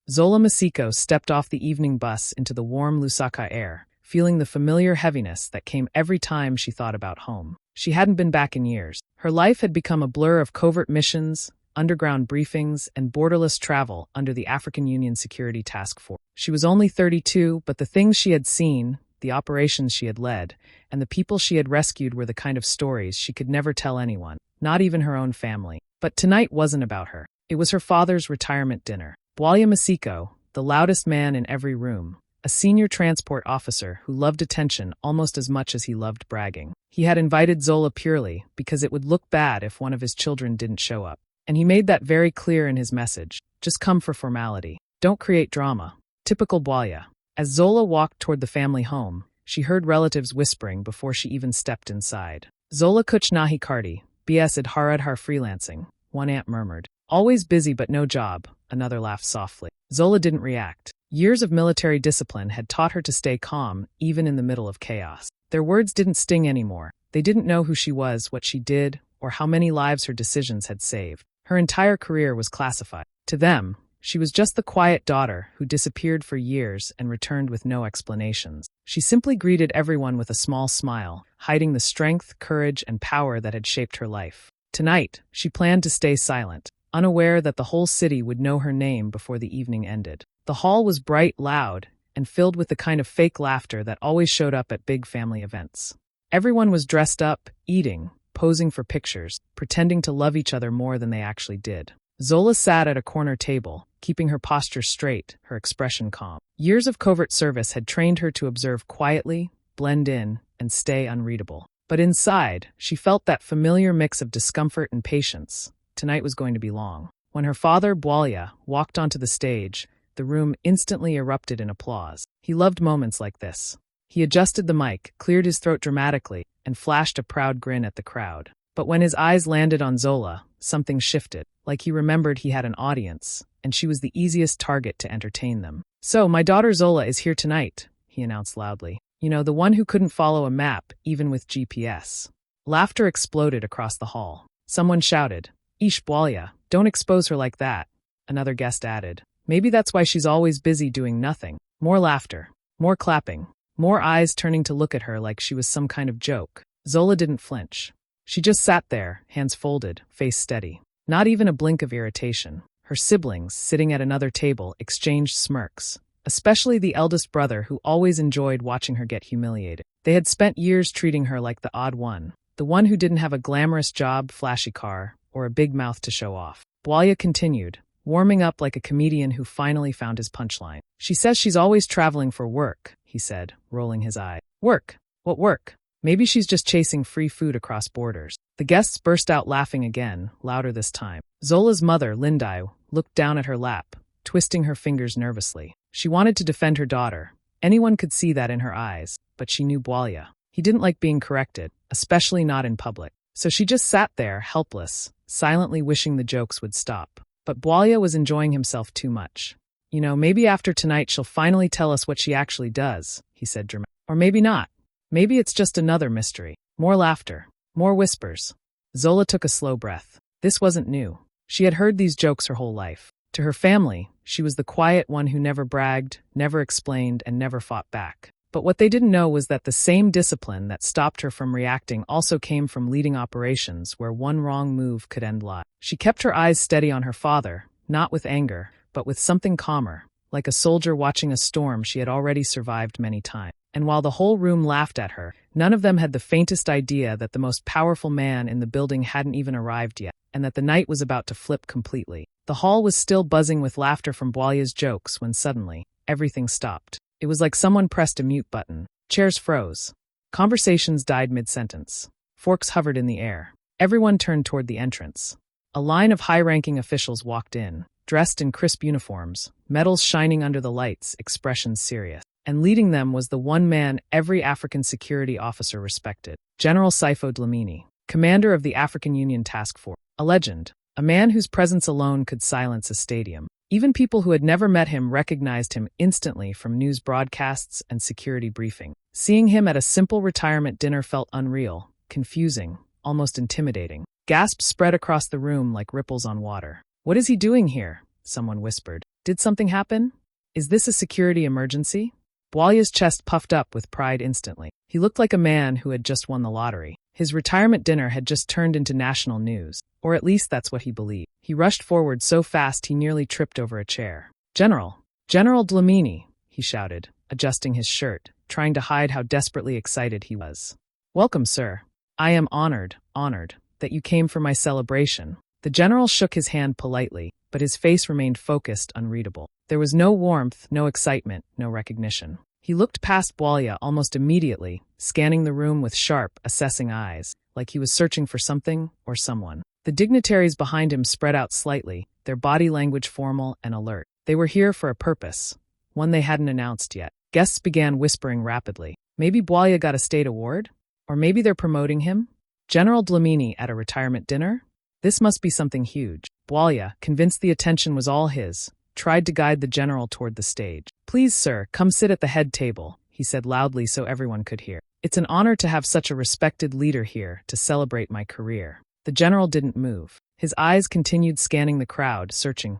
Zola Masiko stepped off the evening bus into the warm Lusaka air, feeling the familiar heaviness that came every time she thought about home. She hadn't been back in years. Her life had become a blur of covert missions, underground briefings, and borderless travel under the African Union Security Task Force. She was only 32, but the things she had seen, the operations she had led, and the people she had rescued were the kind of stories she could never tell anyone, not even her own family. But tonight wasn't about her. It was her father's retirement dinner. Bwalya Masiko, the loudest man in every room, a senior transport officer who loved attention almost as much as he loved bragging. He had invited Zola purely because it would look bad if one of his children didn't show up. And he made that very clear in his message. Just come for formality. Don't create drama. Typical Bwalya. As Zola walked toward the family home, she heard relatives whispering before she even stepped inside. Zola kuch nahi kardi, BS idharad har freelancing, one aunt murmured. Always busy but no job, another laughed softly. Zola didn't react. Years of military discipline had taught her to stay calm, even in the middle of chaos. Their words didn't sting anymore. They didn't know who she was, what she did, or how many lives her decisions had saved. Her entire career was classified. To them, she was just the quiet daughter who disappeared for years and returned with no explanations. She simply greeted everyone with a small smile, hiding the strength, courage, and power that had shaped her life. Tonight, she planned to stay silent, unaware that the whole city would know her name before the evening ended. The hall was bright, loud, and filled with the kind of fake laughter that always showed up at big family events. Everyone was dressed up, eating, posing for pictures, pretending to love each other more than they actually did. Zola sat at a corner table, keeping her posture straight, her expression calm. Years of covert service had trained her to observe quietly, blend in, and stay unreadable. But inside, she felt that familiar mix of discomfort and patience. Tonight was going to be long. When her father, Bwalya, walked onto the stage, the room instantly erupted in applause. He loved moments like this. He adjusted the mic, cleared his throat dramatically, and flashed a proud grin at the crowd. But when his eyes landed on Zola, something shifted, like he remembered he had an audience, and she was the easiest target to entertain them. "So, my daughter Zola is here tonight," he announced loudly. "You know, the one who couldn't follow a map, even with GPS." Laughter exploded across the hall. Someone shouted, "Ish Bwalya, don't expose her like that." Another guest added, "Maybe that's why she's always busy doing nothing." More laughter, more clapping, more eyes turning to look at her like she was some kind of joke. Zola didn't flinch. She just sat there, hands folded, face steady. Not even a blink of irritation. Her siblings, sitting at another table, exchanged smirks, especially the eldest brother who always enjoyed watching her get humiliated. They had spent years treating her like the odd one, the one who didn't have a glamorous job, flashy car, or a big mouth to show off. Bwalya continued, warming up like a comedian who finally found his punchline. "She says she's always traveling for work," he said, rolling his eye. "Work? What work? Maybe she's just chasing free food across borders." The guests burst out laughing again, louder this time. Zola's mother, Lindai, looked down at her lap, twisting her fingers nervously. She wanted to defend her daughter. Anyone could see that in her eyes, but she knew Bwalya. He didn't like being corrected, especially not in public. So she just sat there, helpless, silently wishing the jokes would stop. But Bwalya was enjoying himself too much. "You know, maybe after tonight she'll finally tell us what she actually does," he said dramatically. "Or maybe not. Maybe it's just another mystery." More laughter. More whispers. Zola took a slow breath. This wasn't new. She had heard these jokes her whole life. To her family, she was the quiet one who never bragged, never explained, and never fought back. But what they didn't know was that the same discipline that stopped her from reacting also came from leading operations where one wrong move could end lives. She kept her eyes steady on her father, not with anger, but with something calmer, like a soldier watching a storm she had already survived many times. And while the whole room laughed at her, none of them had the faintest idea that the most powerful man in the building hadn't even arrived yet, and that the night was about to flip completely. The hall was still buzzing with laughter from Bwalya's jokes when suddenly, everything stopped. It was like someone pressed a mute button. Chairs froze. Conversations died mid-sentence. Forks hovered in the air. Everyone turned toward the entrance. A line of high-ranking officials walked in, dressed in crisp uniforms, medals shining under the lights, expressions serious. And leading them was the one man every African security officer respected, General Saifo Dlamini, commander of the African Union Task Force. A legend, a man whose presence alone could silence a stadium. Even people who had never met him recognized him instantly from news broadcasts and security briefing. Seeing him at a simple retirement dinner felt unreal, confusing, almost intimidating. Gasps spread across the room like ripples on water. "What is he doing here?" someone whispered. Did something happen? Is this a security emergency? Bwalya's chest puffed up with pride instantly. He looked like a man who had just won the lottery. His retirement dinner had just turned into national news, or at least that's what he believed. He rushed forward so fast he nearly tripped over a chair. General Dlamini, he shouted, adjusting his shirt, trying to hide how desperately excited he was. Welcome, sir. I am honored, that you came for my celebration. The general shook his hand politely, but his face remained focused, unreadable. There was no warmth, no excitement, no recognition. He looked past Bwalya almost immediately, scanning the room with sharp, assessing eyes, like he was searching for something or someone. The dignitaries behind him spread out slightly, their body language formal and alert. They were here for a purpose, one they hadn't announced yet. Guests began whispering rapidly. Maybe Bwalya got a state award? Or maybe they're promoting him? General Dlamini at a retirement dinner? This must be something huge. Bwalya, convinced the attention was all his, tried to guide the general toward the stage. Please, sir, come sit at the head table, he said loudly so everyone could hear. It's an honor to have such a respected leader here to celebrate my career. The general didn't move. His eyes continued scanning the crowd, searching.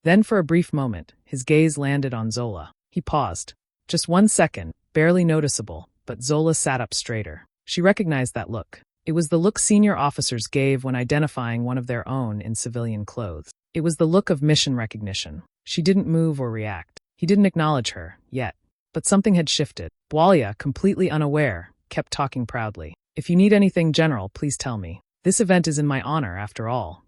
Then for a brief moment, his gaze landed on Zola. He paused. Just 1 second, barely noticeable, but Zola sat up straighter. She recognized that look. It was the look senior officers gave when identifying one of their own in civilian clothes. It was the look of mission recognition. She didn't move or react. He didn't acknowledge her, yet. But something had shifted. Bwalya, completely unaware, kept talking proudly. If you need anything, General, please tell me. This event is in my honor, after all.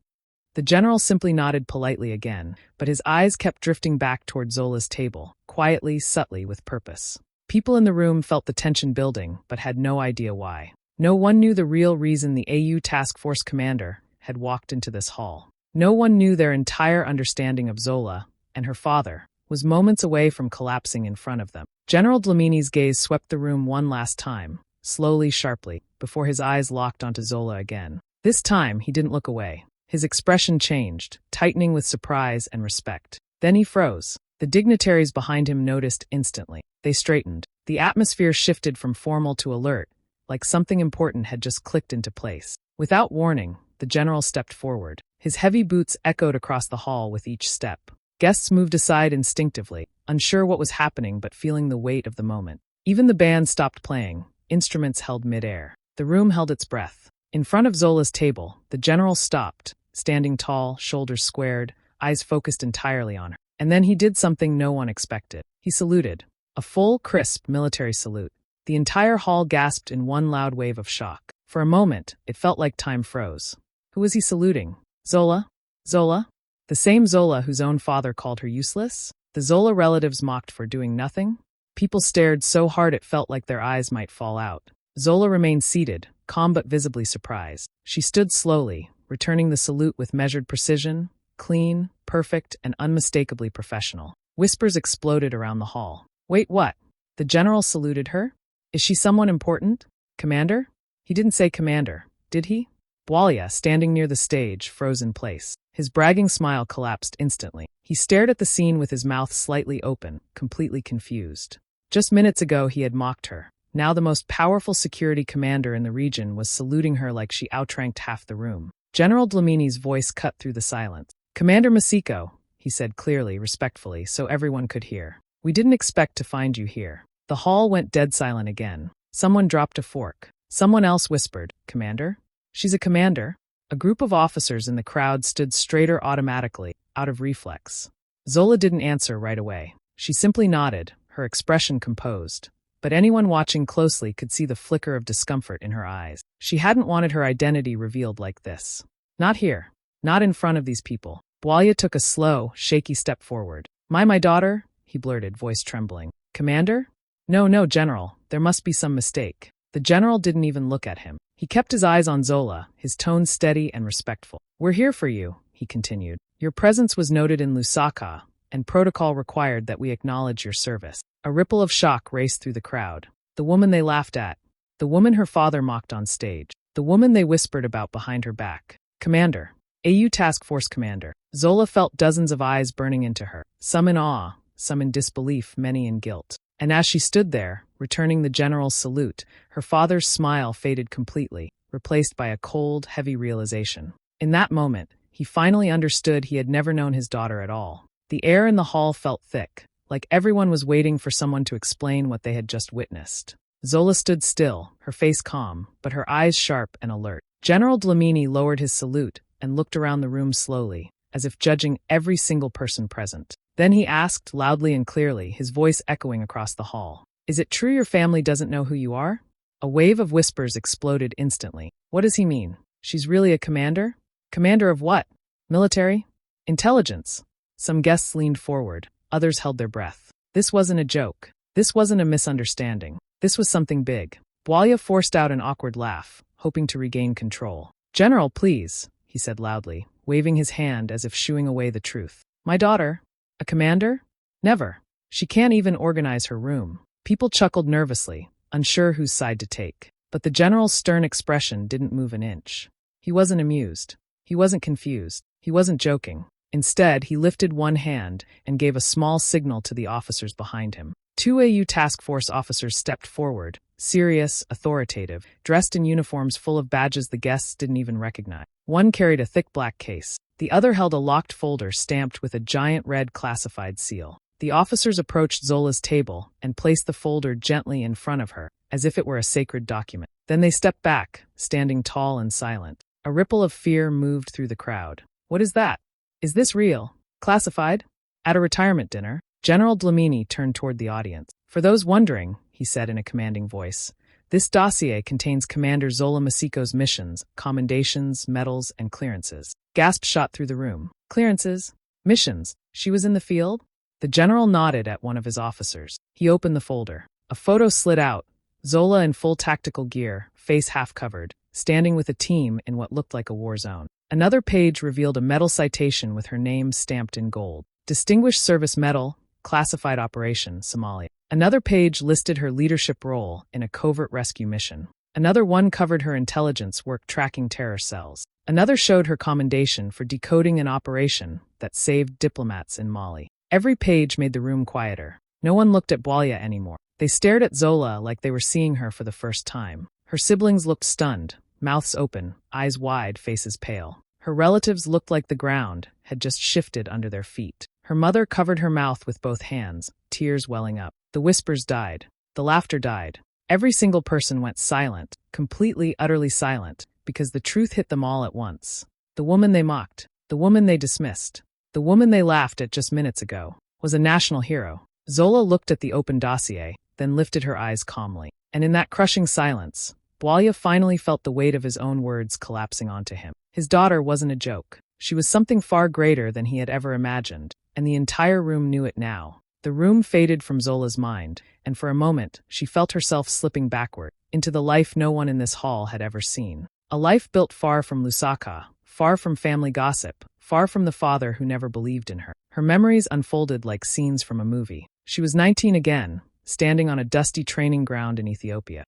The general simply nodded politely again, but his eyes kept drifting back toward Zola's table, quietly, subtly, with purpose. People in the room felt the tension building, but had no idea why. No one knew the real reason the AU Task Force commander had walked into this hall. No one knew their entire understanding of Zola, and her father, was moments away from collapsing in front of them. General Dlamini's gaze swept the room one last time, slowly, sharply, before his eyes locked onto Zola again. This time, he didn't look away. His expression changed, tightening with surprise and respect. Then he froze. The dignitaries behind him noticed instantly. They straightened. The atmosphere shifted from formal to alert, like something important had just clicked into place. Without warning, the general stepped forward. His heavy boots echoed across the hall with each step. Guests moved aside instinctively, unsure what was happening but feeling the weight of the moment. Even the band stopped playing, instruments held midair. The room held its breath. In front of Zola's table, the general stopped, standing tall, shoulders squared, eyes focused entirely on her. And then he did something no one expected. He saluted. A full, crisp military salute. The entire hall gasped in one loud wave of shock. For a moment, it felt like time froze. Who was he saluting? Zola? Zola? The same Zola whose own father called her useless? The Zola relatives mocked for doing nothing? People stared so hard it felt like their eyes might fall out. Zola remained seated, calm but visibly surprised. She stood slowly, returning the salute with measured precision, clean, perfect, and unmistakably professional. Whispers exploded around the hall. Wait, what? The general saluted her? Is she someone important? Commander? He didn't say commander, did he? Bwalya, standing near the stage, froze in place. His bragging smile collapsed instantly. He stared at the scene with his mouth slightly open, completely confused. Just minutes ago he had mocked her. Now the most powerful security commander in the region was saluting her like she outranked half the room. General Dlamini's voice cut through the silence. Commander Masiko, he said clearly, respectfully, so everyone could hear. We didn't expect to find you here. The hall went dead silent again. Someone dropped a fork. Someone else whispered, Commander? She's a commander? A group of officers in the crowd stood straighter automatically, out of reflex. Zola didn't answer right away. She simply nodded, her expression composed. But anyone watching closely could see the flicker of discomfort in her eyes. She hadn't wanted her identity revealed like this. Not here. Not in front of these people. Bwalya took a slow, shaky step forward. My daughter? He blurted, voice trembling. Commander? No, General. There must be some mistake. The general didn't even look at him. He kept his eyes on Zola, his tone steady and respectful. We're here for you, he continued. Your presence was noted in Lusaka, and protocol required that we acknowledge your service. A ripple of shock raced through the crowd. The woman they laughed at. The woman her father mocked on stage. The woman they whispered about behind her back. Commander. AU Task Force Commander. Zola felt dozens of eyes burning into her. Some in awe, some in disbelief, many in guilt. And as she stood there, returning the general's salute, her father's smile faded completely, replaced by a cold, heavy realization. In that moment, he finally understood he had never known his daughter at all. The air in the hall felt thick, like everyone was waiting for someone to explain what they had just witnessed. Zola stood still, her face calm, but her eyes sharp and alert. General Dlamini lowered his salute and looked around the room slowly, as if judging every single person present. Then he asked loudly and clearly, his voice echoing across the hall, "Is it true your family doesn't know who you are?" A wave of whispers exploded instantly. What does he mean? She's really a commander? Commander of what? Military? Intelligence? Some guests leaned forward, others held their breath. This wasn't a joke. This wasn't a misunderstanding. This was something big. Bwalya forced out an awkward laugh, hoping to regain control. "General, please," he said loudly, waving his hand as if shooing away the truth. "My daughter? A commander? Never. She can't even organize her room." People chuckled nervously, unsure whose side to take. But the general's stern expression didn't move an inch. He wasn't amused. He wasn't confused. He wasn't joking. Instead, he lifted one hand and gave a small signal to the officers behind him. 2 AU task force officers stepped forward, serious, authoritative, dressed in uniforms full of badges the guests didn't even recognize. One carried a thick black case. The other held a locked folder stamped with a giant red classified seal. The officers approached Zola's table and placed the folder gently in front of her, as if it were a sacred document. Then they stepped back, standing tall and silent. A ripple of fear moved through the crowd. "What is that? Is this real? Classified? At a retirement dinner?" General Dlamini turned toward the audience. "For those wondering," he said in a commanding voice, "this dossier contains Commander Zola Masiko's missions, commendations, medals, and clearances." Gasps shot through the room. Clearances? Missions? She was in the field? The general nodded at one of his officers. He opened the folder. A photo slid out. Zola in full tactical gear, face half covered, standing with a team in what looked like a war zone. Another page revealed a medal citation with her name stamped in gold. Distinguished Service Medal, Classified Operation, Somalia. Another page listed her leadership role in a covert rescue mission. Another one covered her intelligence work tracking terror cells. Another showed her commendation for decoding an operation that saved diplomats in Mali. Every page made the room quieter. No one looked at Bwalya anymore. They stared at Zola like they were seeing her for the first time. Her siblings looked stunned, mouths open, eyes wide, faces pale. Her relatives looked like the ground had just shifted under their feet. Her mother covered her mouth with both hands, tears welling up. The whispers died. The laughter died. Every single person went silent, completely, utterly silent, because the truth hit them all at once. The woman they mocked, the woman they dismissed, the woman they laughed at just minutes ago, was a national hero. Zola looked at the open dossier, then lifted her eyes calmly. And in that crushing silence, Bwalya finally felt the weight of his own words collapsing onto him. His daughter wasn't a joke. She was something far greater than he had ever imagined, and the entire room knew it now. The room faded from Zola's mind, and for a moment, she felt herself slipping backward, into the life no one in this hall had ever seen. A life built far from Lusaka, far from family gossip, far from the father who never believed in her. Her memories unfolded like scenes from a movie. She was 19 again, standing on a dusty training ground in Ethiopia.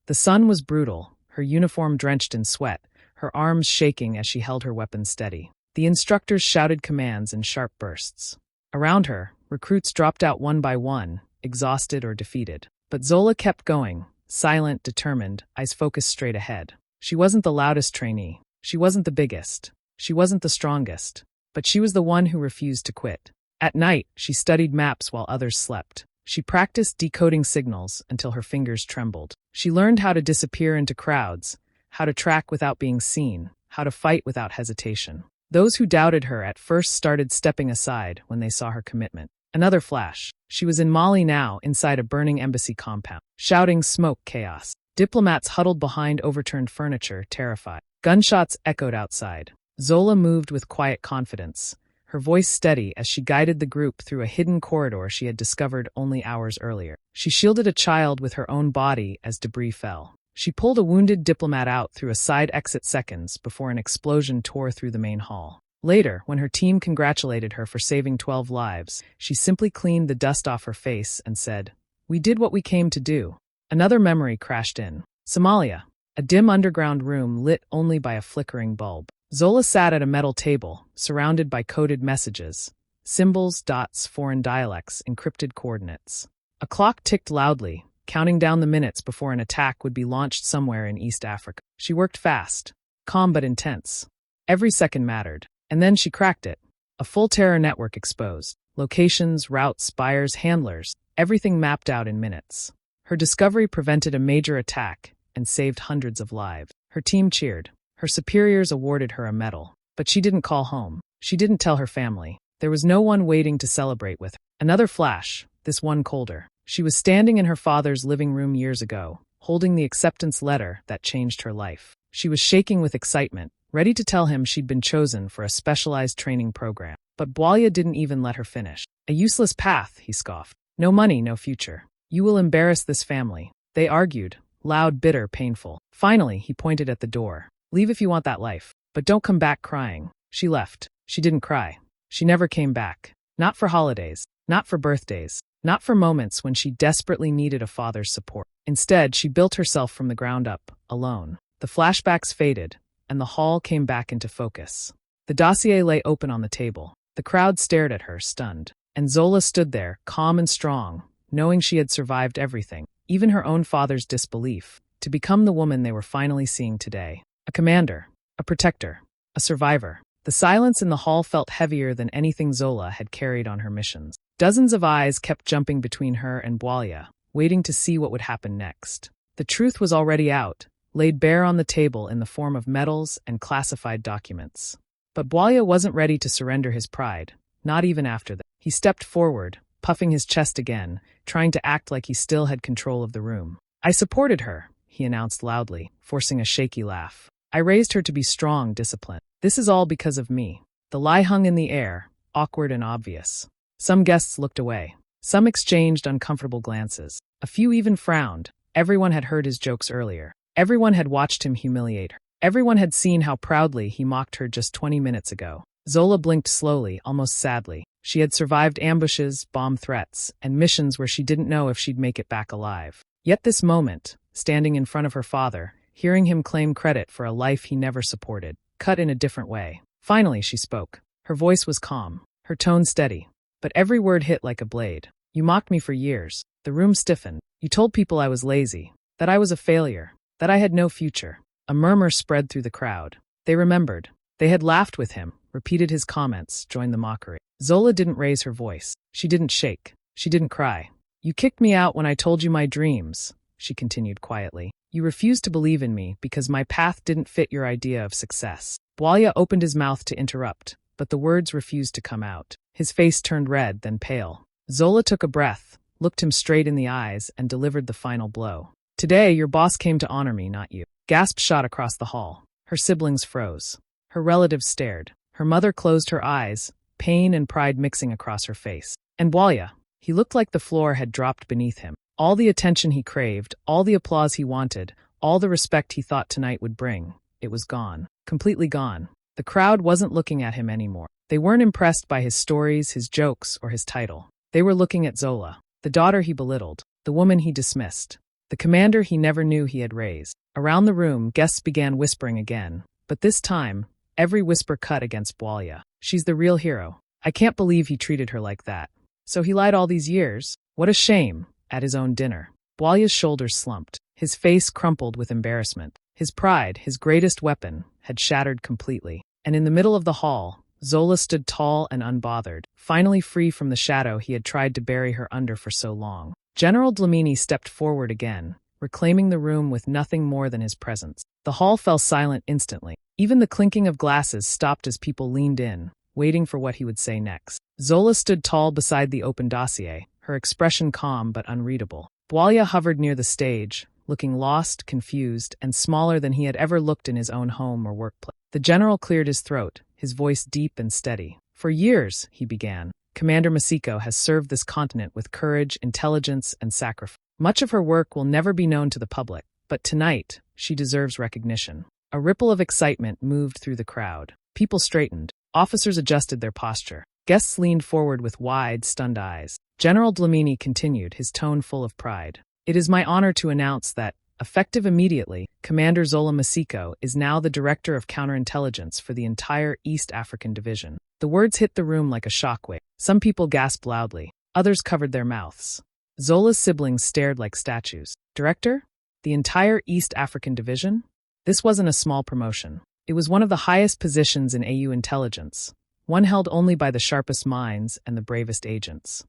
The sun was brutal, her uniform drenched in sweat, her arms shaking as she held her weapon steady. The instructors shouted commands in sharp bursts. Around her, recruits dropped out one by one, exhausted or defeated. But Zola kept going, silent, determined, eyes focused straight ahead. She wasn't the loudest trainee. She wasn't the biggest. She wasn't the strongest. But she was the one who refused to quit. At night, she studied maps while others slept. She practiced decoding signals until her fingers trembled. She learned how to disappear into crowds, how to track without being seen, how to fight without hesitation. Those who doubted her at first started stepping aside when they saw her commitment. Another flash. She was in Mali now, inside a burning embassy compound. Shouting, smoke, chaos. Diplomats huddled behind overturned furniture, terrified. Gunshots echoed outside. Zola moved with quiet confidence, her voice steady as she guided the group through a hidden corridor she had discovered only hours earlier. She shielded a child with her own body as debris fell. She pulled a wounded diplomat out through a side exit seconds before an explosion tore through the main hall. Later, when her team congratulated her for saving 12 lives, she simply cleaned the dust off her face and said, "We did what we came to do." Another memory crashed in. Somalia. A dim underground room lit only by a flickering bulb. Zola sat at a metal table, surrounded by coded messages. Symbols, dots, foreign dialects, encrypted coordinates. A clock ticked loudly, counting down the minutes before an attack would be launched somewhere in East Africa. She worked fast, calm but intense. Every second mattered. And then she cracked it. A full terror network exposed. Locations, routes, spires, handlers, everything mapped out in minutes. Her discovery prevented a major attack and saved hundreds of lives. Her team cheered. Her superiors awarded her a medal. But she didn't call home. She didn't tell her family. There was no one waiting to celebrate with her. Another flash, this one colder. She was standing in her father's living room years ago, holding the acceptance letter that changed her life. She was shaking with excitement, ready to tell him she'd been chosen for a specialized training program. But Bwalya didn't even let her finish. A useless path, he scoffed. No money, no future. You will embarrass this family. They argued, loud, bitter, painful. Finally, he pointed at the door. Leave if you want that life. But don't come back crying. She left. She didn't cry. She never came back. Not for holidays. Not for birthdays. Not for moments when she desperately needed a father's support. Instead, she built herself from the ground up, alone. The flashbacks faded, and the hall came back into focus. The dossier lay open on the table. The crowd stared at her, stunned. And Zola stood there, calm and strong, knowing she had survived everything, even her own father's disbelief, to become the woman they were finally seeing today. A commander. A protector. A survivor. The silence in the hall felt heavier than anything Zola had carried on her missions. Dozens of eyes kept jumping between her and Bwalya, waiting to see what would happen next. The truth was already out, laid bare on the table in the form of medals and classified documents. But Bwalya wasn't ready to surrender his pride, not even after that. He stepped forward, puffing his chest again, trying to act like he still had control of the room. I supported her, he announced loudly, forcing a shaky laugh. I raised her to be strong, disciplined. This is all because of me. The lie hung in the air, awkward and obvious. Some guests looked away. Some exchanged uncomfortable glances. A few even frowned. Everyone had heard his jokes earlier. Everyone had watched him humiliate her. Everyone had seen how proudly he mocked her just 20 minutes ago. Zola blinked slowly, almost sadly. She had survived ambushes, bomb threats, and missions where she didn't know if she'd make it back alive. Yet this moment, standing in front of her father, hearing him claim credit for a life he never supported, cut in a different way. Finally, she spoke. Her voice was calm, her tone steady, but every word hit like a blade. You mocked me for years. The room stiffened. You told people I was lazy, that I was a failure, that I had no future. A murmur spread through the crowd. They remembered. They had laughed with him, repeated his comments, joined the mockery. Zola didn't raise her voice. She didn't shake. She didn't cry. You kicked me out when I told you my dreams, she continued quietly. You refused to believe in me because my path didn't fit your idea of success. Bwalya opened his mouth to interrupt, but the words refused to come out. His face turned red, then pale. Zola took a breath, looked him straight in the eyes, and delivered the final blow. Today, your boss came to honor me, not you. Gasps shot across the hall. Her siblings froze. Her relatives stared. Her mother closed her eyes, pain and pride mixing across her face. And Bwalya, he looked like the floor had dropped beneath him. All the attention he craved, all the applause he wanted, all the respect he thought tonight would bring, it was gone. Completely gone. The crowd wasn't looking at him anymore. They weren't impressed by his stories, his jokes, or his title. They were looking at Zola, the daughter he belittled, the woman he dismissed, the commander he never knew he had raised. Around the room, guests began whispering again, but this time, every whisper cut against Bwalya. She's the real hero. I can't believe he treated her like that. So he lied all these years? What a shame. At his own dinner. Bwalya's shoulders slumped. His face crumpled with embarrassment. His pride, his greatest weapon, had shattered completely. And in the middle of the hall, Zola stood tall and unbothered, finally free from the shadow he had tried to bury her under for so long. General Dlamini stepped forward again, reclaiming the room with nothing more than his presence. The hall fell silent instantly. Even the clinking of glasses stopped as people leaned in, waiting for what he would say next. Zola stood tall beside the open dossier, her expression calm but unreadable. Bwalya hovered near the stage, looking lost, confused, and smaller than he had ever looked in his own home or workplace. The general cleared his throat, his voice deep and steady. For years, he began, Commander Masiko has served this continent with courage, intelligence, and sacrifice. Much of her work will never be known to the public, but tonight, she deserves recognition. A ripple of excitement moved through the crowd. People straightened. Officers adjusted their posture. Guests leaned forward with wide, stunned eyes. General Dlamini continued, his tone full of pride. It is my honor to announce that, effective immediately, Commander Zola Masiko is now the Director of Counterintelligence for the entire East African Division. The words hit the room like a shockwave. Some people gasped loudly. Others covered their mouths. Zola's siblings stared like statues. Director? The entire East African Division? This wasn't a small promotion. It was one of the highest positions in AU intelligence, one held only by the sharpest minds and the bravest agents.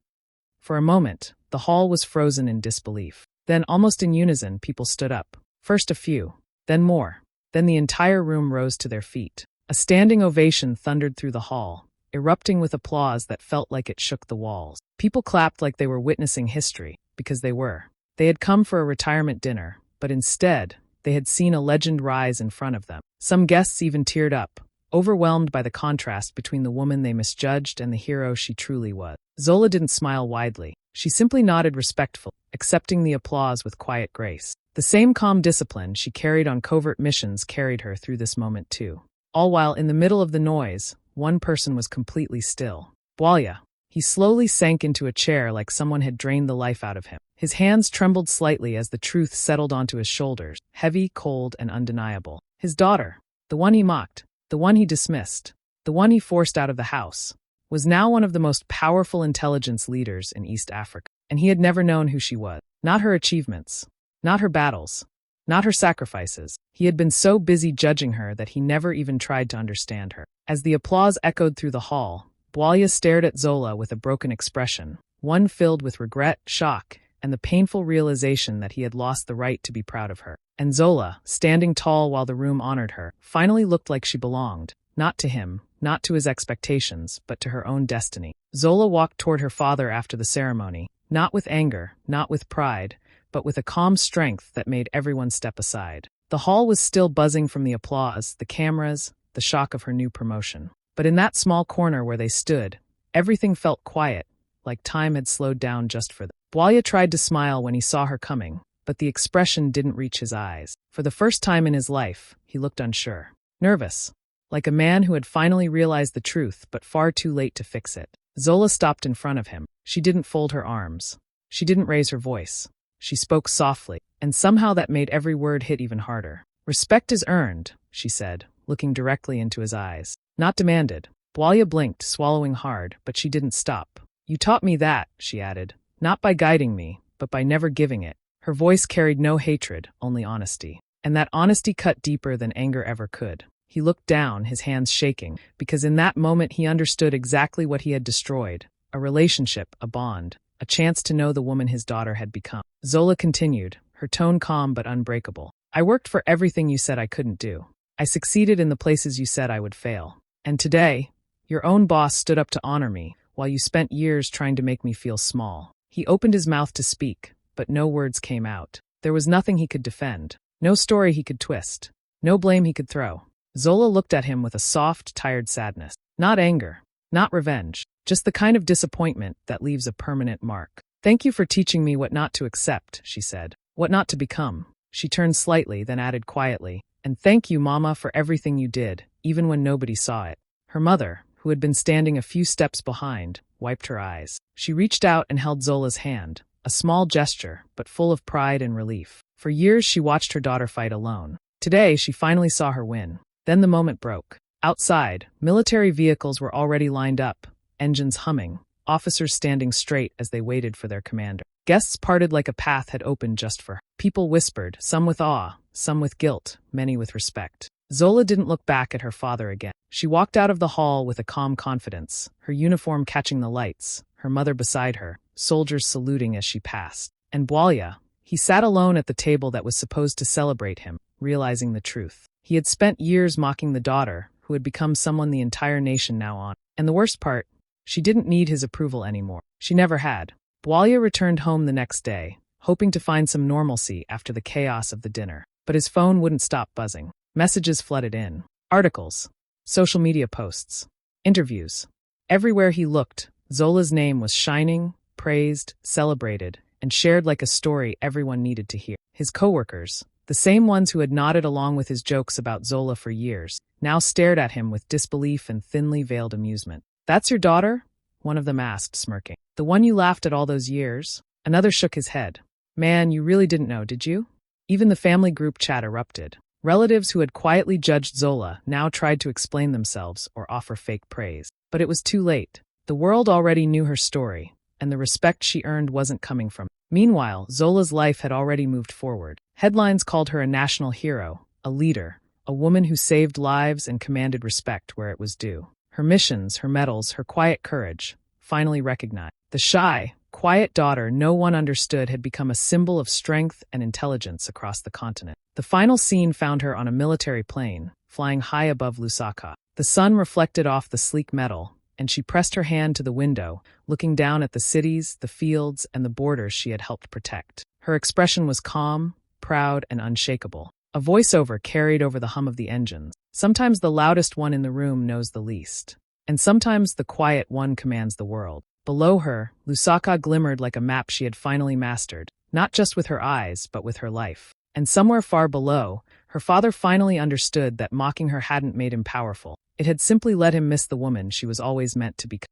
For a moment, the hall was frozen in disbelief. Then, almost in unison, people stood up. First a few, then more. Then the entire room rose to their feet. A standing ovation thundered through the hall, erupting with applause that felt like it shook the walls. People clapped like they were witnessing history, because they were. They had come for a retirement dinner, but instead, they had seen a legend rise in front of them. Some guests even teared up, overwhelmed by the contrast between the woman they misjudged and the hero she truly was. Zola didn't smile widely. She simply nodded respectfully, accepting the applause with quiet grace. The same calm discipline she carried on covert missions carried her through this moment too. All while, in the middle of the noise, one person was completely still. Bwalya. He slowly sank into a chair like someone had drained the life out of him. His hands trembled slightly as the truth settled onto his shoulders, heavy, cold, and undeniable. His daughter, the one he mocked, the one he dismissed, the one he forced out of the house, was now one of the most powerful intelligence leaders in East Africa. And he had never known who she was. Not her achievements, not her battles, not her sacrifices. He had been so busy judging her that he never even tried to understand her. As the applause echoed through the hall, Bwalya stared at Zola with a broken expression, one filled with regret, shock, and the painful realization that he had lost the right to be proud of her. And Zola, standing tall while the room honored her, finally looked like she belonged, not to him, not to his expectations, but to her own destiny. Zola walked toward her father after the ceremony, not with anger, not with pride, but with a calm strength that made everyone step aside. The hall was still buzzing from the applause, the cameras, the shock of her new promotion. But in that small corner where they stood, everything felt quiet, like time had slowed down just for them. Bwalya tried to smile when he saw her coming, but the expression didn't reach his eyes. For the first time in his life, he looked unsure, nervous, like a man who had finally realized the truth but far too late to fix it. Zola stopped in front of him. She didn't fold her arms. She didn't raise her voice. She spoke softly, and somehow that made every word hit even harder. "Respect is earned," she said, looking directly into his eyes. "Not demanded." Bwalya blinked, swallowing hard, but she didn't stop. "You taught me that," she added, "not by guiding me, but by never giving it." Her voice carried no hatred, only honesty. And that honesty cut deeper than anger ever could. He looked down, his hands shaking, because in that moment he understood exactly what he had destroyed. A relationship, a bond, a chance to know the woman his daughter had become. Zola continued, her tone calm but unbreakable. "I worked for everything you said I couldn't do. I succeeded in the places you said I would fail. And today, your own boss stood up to honor me, while you spent years trying to make me feel small." He opened his mouth to speak, but no words came out. There was nothing he could defend, no story he could twist, no blame he could throw. Zola looked at him with a soft, tired sadness. Not anger, not revenge, just the kind of disappointment that leaves a permanent mark. "Thank you for teaching me what not to accept," she said. "What not to become." She turned slightly, then added quietly, "And thank you, Mama, for everything you did, even when nobody saw it." Her mother, who had been standing a few steps behind, wiped her eyes. She reached out and held Zola's hand, a small gesture, but full of pride and relief. For years she watched her daughter fight alone. Today she finally saw her win. Then the moment broke. Outside, military vehicles were already lined up, engines humming, officers standing straight as they waited for their commander. Guests parted like a path had opened just for her. People whispered, some with awe, some with guilt, many with respect. Zola didn't look back at her father again. She walked out of the hall with a calm confidence, her uniform catching the lights, her mother beside her, soldiers saluting as she passed. And Bwalya, he sat alone at the table that was supposed to celebrate him, realizing the truth. He had spent years mocking the daughter, who had become someone the entire nation now honored. And the worst part, she didn't need his approval anymore. She never had. Bwalya returned home the next day, hoping to find some normalcy after the chaos of the dinner. But his phone wouldn't stop buzzing. Messages flooded in. Articles. Social media posts. Interviews. Everywhere he looked, Zola's name was shining, praised, celebrated, and shared like a story everyone needed to hear. His coworkers, the same ones who had nodded along with his jokes about Zola for years, now stared at him with disbelief and thinly veiled amusement. "That's your daughter?" one of them asked, smirking. "The one you laughed at all those years?" Another shook his head. "Man, you really didn't know, did you?" Even the family group chat erupted. Relatives who had quietly judged Zola now tried to explain themselves or offer fake praise. But it was too late. The world already knew her story, and the respect she earned wasn't coming from it. Meanwhile, Zola's life had already moved forward. Headlines called her a national hero, a leader, a woman who saved lives and commanded respect where it was due. her missions, her medals, her quiet courage, finally recognized. The shy, quiet daughter no one understood had become a symbol of strength and intelligence across the continent. The final scene found her on a military plane, flying high above Lusaka. The sun reflected off the sleek metal, and she pressed her hand to the window, looking down at the cities, the fields, and the borders she had helped protect. Her expression was calm, proud, and unshakable. A voiceover carried over the hum of the engines. Sometimes the loudest one in the room knows the least, and sometimes the quiet one commands the world. Below her, Lusaka glimmered like a map she had finally mastered, not just with her eyes, but with her life. And somewhere far below, her father finally understood that mocking her hadn't made him powerful. It had simply let him miss the woman she was always meant to become.